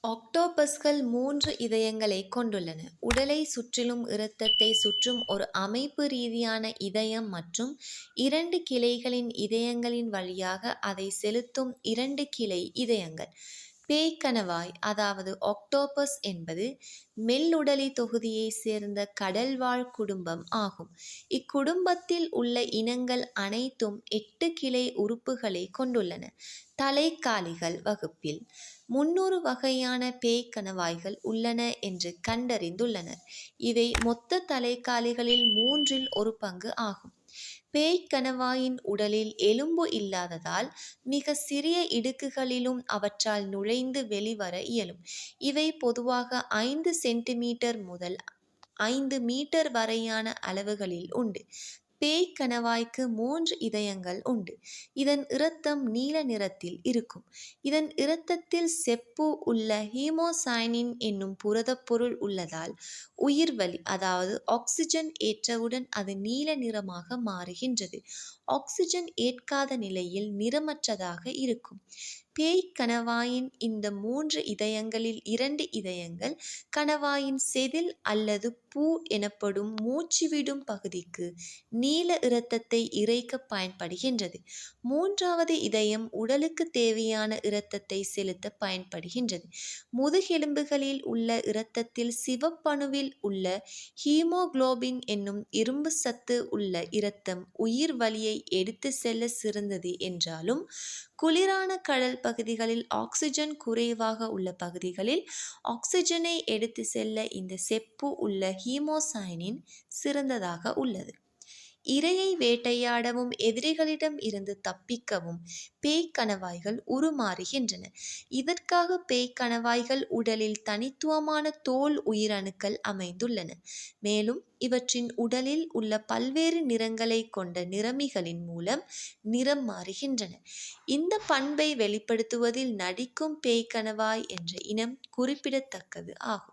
ஆக்டோபஸ்கள் 3 இதயங்களைக் கொண்டுள்ளன. உடலை சுற்றிலும் இரத்தத்தை சுற்றும் ஒரு அமைப்பு ரீதியான இதயம் மற்றும் 2 கிளைகளின் இதயங்களின் வழியாக அதை செலுத்தும் 2 கிளை இதயங்கள். பேய்க்கணவாய் அதாவது ஆக்டோபஸ் என்பது மெல்லுடலி தொகுதியைச் சேர்ந்த கடல்வாழ் குடும்பம் ஆகும். இக்குடும்பத்தில் உள்ள இனங்கள் அனைத்தும் 8 கிளை உறுப்புகளைக் கொண்டுள்ளன. தலைக்காலிகள் வகுப்பில் 300 வகையான பேய்க்கணவாய்கள் உள்ளன என்று கண்டறிந்துள்ளனர். இவை மொத்த தலைக்காலிகளில் மூன்றில் ஒரு பங்கு ஆகும். பேய்க்கணவாயின் உடலில் எலும்பு இல்லாததால் மிக சிறிய இடுக்குகளிலும் அவற்றால் நுழைந்து வெளிவர இயலும். இவை பொதுவாக 5 சென்டிமீட்டர் முதல் 5 மீட்டர் வரையான அளவுகளில் உண்டு. பேய்க்கணவாய்க்கு 3 இதயங்கள் உண்டு. இதன் இரத்தம் நீல நிறத்தில் இருக்கும். இதன் இரத்தத்தில் செப்பு உள்ள ஹீமோசைனின் என்னும் புரதப் பொருள் உள்ளதால் உயிர்வளி அதாவது ஆக்சிஜன் ஏற்றவுடன் அது நீல நிறமாக மாறுகின்றது. ஆக்சிஜன் ஏற்காத நிலையில் நிறமற்றதாக இருக்கும். பேய்க்கணவாயின் இந்த 3 இதயங்களில் 2 இதயங்கள் கணவாயின் செதில் அல்லது பூ எனப்படும் மூச்சுவிடும் பகுதிக்கு நீல இரத்தத்தை இறைக்க பயன்படுகின்றது. 3வது இதயம் உடலுக்கு தேவையான இரத்தத்தை செலுத்த பயன்படுகின்றது. முதுகெலும்புகளில் உள்ள இரத்தத்தில் சிவப்பணுவில் உள்ள ஹீமோகுளோபின் என்னும் இரும்பு சத்து உள்ள இரத்தம் உயிர் வளியை எடுத்து செல்ல சிறந்தது என்றாலும் குளிரான கடல் பகுதிகளில் ஆக்சிஜன் குறைவாக உள்ள பகுதிகளில் ஆக்சிஜனை எடுத்து செல்ல இந்த செப்பு உள்ள ஹீமோசைனின் சிறந்ததாக உள்ளது. இரையை வேட்டையாடவும் எதிரிகளிடம் இருந்து தப்பிக்கவும் பேய்க்கணவாய்கள் உருமாறுகின்றன. இதற்காக பேய்க்கணவாய்கள் உடலில் தனித்துவமான தோல் உயிரணுக்கள் அமைந்துள்ளன. மேலும் இவற்றின் உடலில் உள்ள பல்வேறு நிறங்களை கொண்ட நிறமிகளின் மூலம் நிறம் மாறுகின்றன. இந்த பண்பை வெளிப்படுத்துவதில் நடிக்கும் பேய்க்கணவாய் என்ற இனம் குறிப்பிடத்தக்கது ஆகும்.